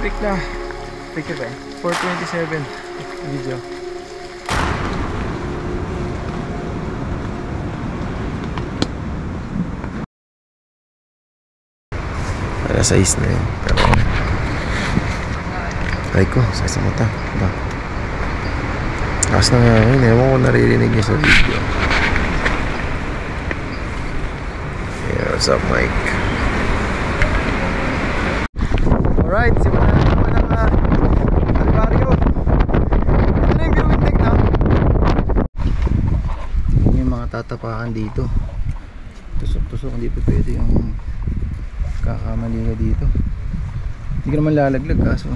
Strict na. Strict ba eh? 427 video. Para sa is na yun. Pero ay ko, sa mata ba? Taas na nga ngayon, ewan ko naririnig niya sa video. Yeah, what's up Mike? Alright, simulan na naman ang Alvario. Ito na yung viewing deck na. May mga tatapakan dito. Tusok-tusok, hindi pa pwede yung kakamali ka dito. Hindi ka naman lalaglag kaso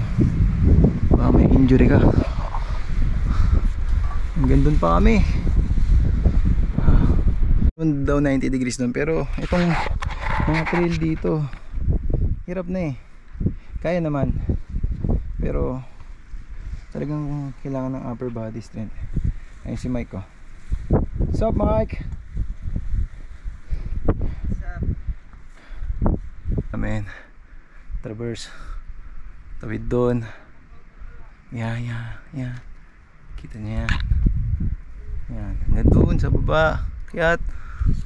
baka may injury ka. Hanggang dun pa kami. Daw 90 degrees dun, pero itong mga trail dito hirap na eh. Kaya naman, pero talagang kailangan ng upper body strength. Ayun si Mike ko. What's up Mike? Amen. Traverse. Tawid doon. Yan. Kita niya yan. Yan. Hanggang doon sa baba. Kaya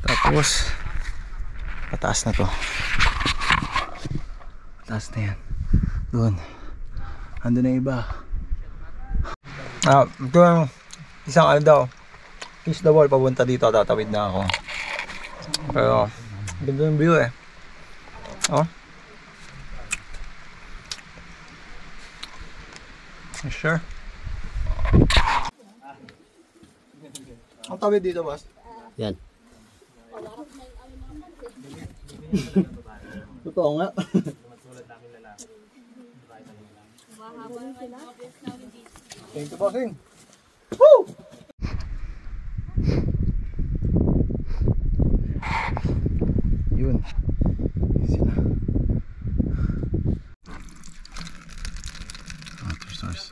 tapos pataas na to. Pataas na yan. Doon. Ando na iba. Ito yung isang ano daw. Kiss the wall, papunta dito. Tatawid na ako. Pero ganda yung view eh. Oh. Sure. Ang tawid dito, boss? Yan. Totoo nga. Thank you, bossing. Woo! Yun. Sila. Stars.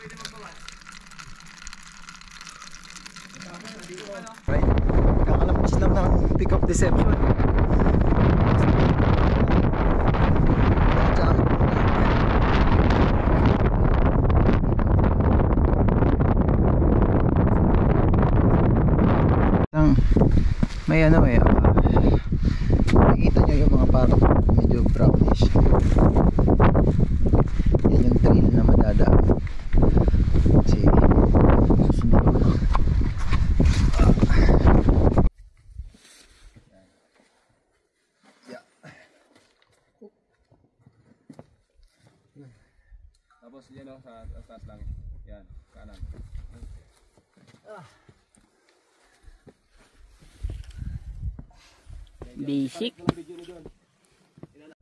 Right. Kakalapis lang ng pick-up deception. May ano eh, nakikita nyo yung mga parang medyo brownish. Yan yung trail na madadaan. Kasi susunod ko lang. Tapos yan o, sa taas lang. Yan, kanan. Basic.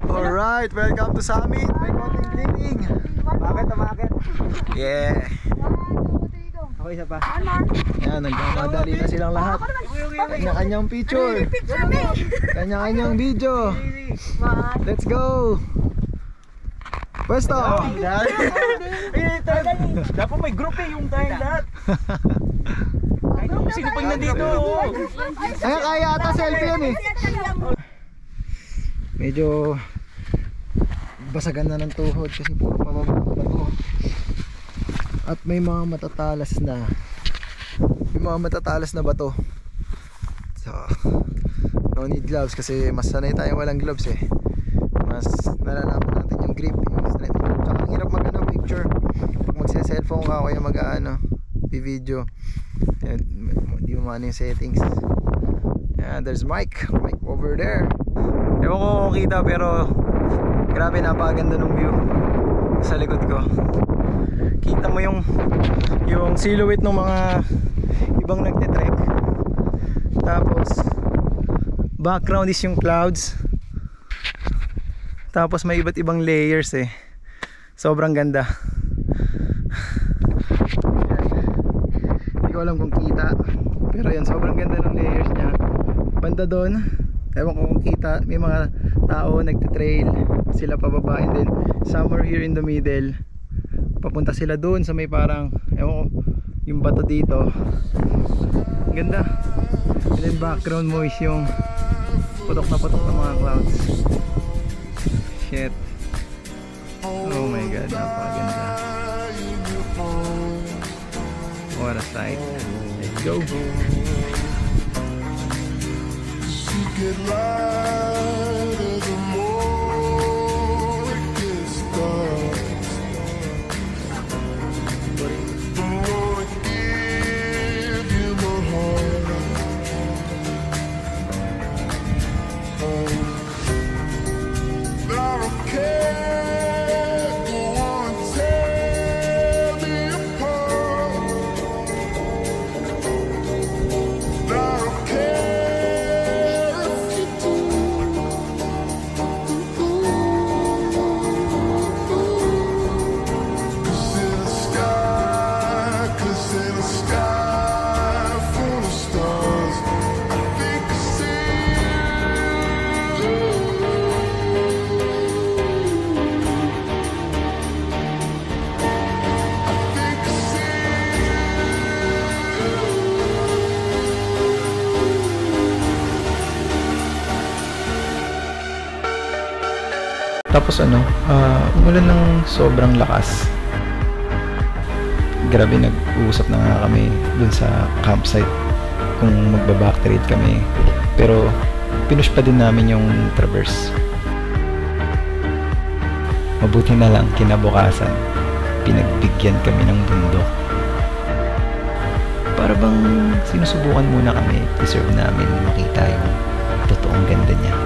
Alright, welcome to Summit. May konting cleaning. Bakit? Yeah. Ako isa pa. Yan, nagmamadali na silang lahat. Kanya-kanyang picture. Kanya-kanyang video. Let's go. Pwesto. Dapat may group eh, yung tayong lahat. Sino pag nandito? Kaya ata selfie yan eh. Medyo basagan na ng tuhod kasi puro pababa pa to. At may mga matatalas na bato. So no need gloves kasi mas sanay tayo walang gloves eh. Mas nalalaman natin yung grip, yung strength. Tsaka ang hirap mag picture pag magse-cellphone ka o kaya video. Hindi mo maano yung settings. Yeah, there's Mike over there. Ewan ko kung kita pero grabe, napakaganda ng view sa likod ko. Kita mo yung silhouette ng mga ibang nagtitrek. Tapos background is yung clouds. Tapos may iba't ibang layers eh. Sobrang ganda. Hindi ko alam kung kita, pero yan, sobrang ganda ng layers niya. Banda doon, ewan ko kung kita, may mga tao nagtitrail sila pababa, and then somewhere here in the middle papunta sila doon sa may parang, ewan ko, yung bato dito. Ganda. And then background mo is yung putok na mga clouds. Shit. Oh my god. God, napakaganda. What a sight. Let's go. Get lighter the more it gets dark. The more I give you my heart. I don't care, go on and tear me apart. I don't care if you do. Cause in a sky full of stars, I think I see you. I think I see Tapos ano, umulan ng sobrang lakas. Grabe, nag-uusap na nga kami dun sa campsite kung magba-backtrade kami. Pero pinush pa din namin yung traverse. Mabuti na lang kinabukasan, pinagbigyan kami ng bundok. Para bang sinusubukan muna kami, deserve namin makita yung totoong ganda niya.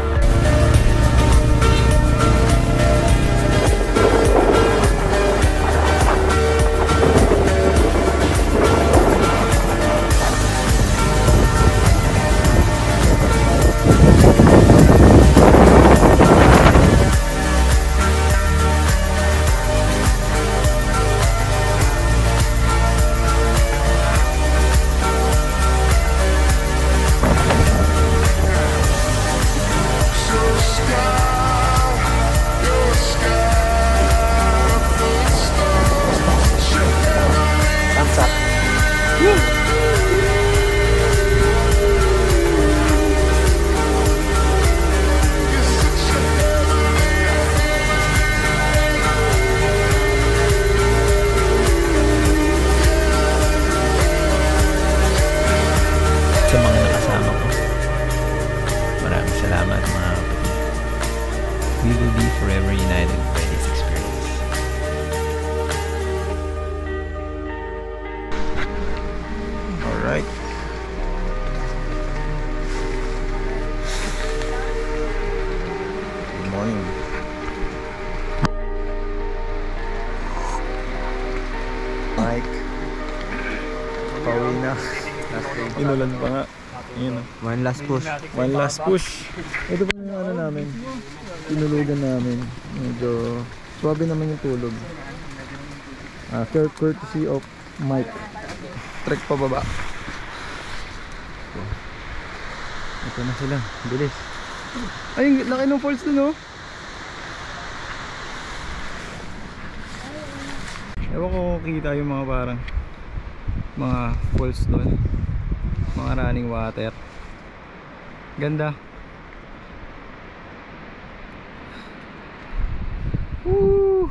Sa mga nakasama ko, maraming salamat mga kapatid. We will be forever united by this experience. Alright. Good morning. Mike, pauwi na. Inulan pa nga. Ayun, One last push. one last push. Ito pa yung ano namin, tinulugan namin. Medyo swabe naman yung tulog. Courtesy of Mike. Trek pa baba. Ito na sila, bilis. Ay, laki ng falls dun, oh. Ewan ko kung kita yung mga parang mga falls doon, mga running water. Ganda. Woo!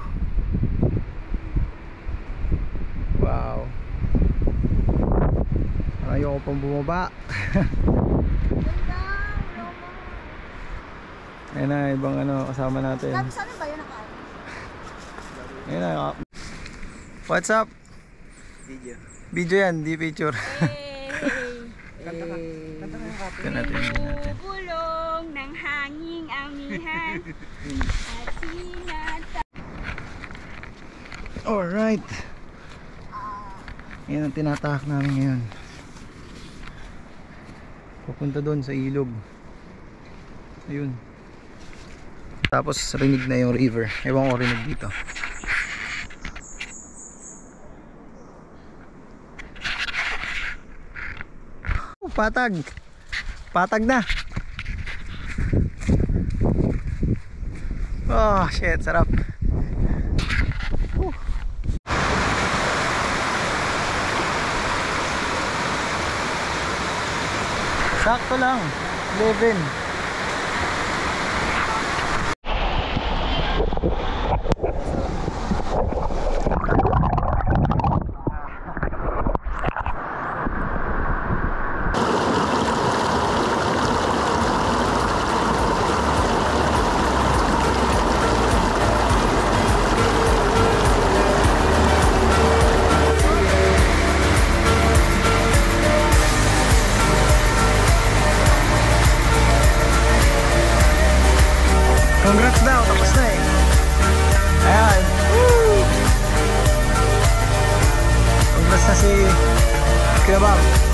Wow. Ayoko pang bumaba. Ayun na, ibang ano kasama natin. Saan ba yun? Ayun na. What's up? Video. Video yan, di picture. Kanta natin. Bulong ng hanging amihan at sinata. Alright. Yan ang tinatahak namin ngayon. Papunta doon sa ilog. Ayun. Tapos rinig na yung river. Ewan ko rinig dito. Patag. Patag na. Oh shit, sarap. Sakto lang, 11. Kuya Bang.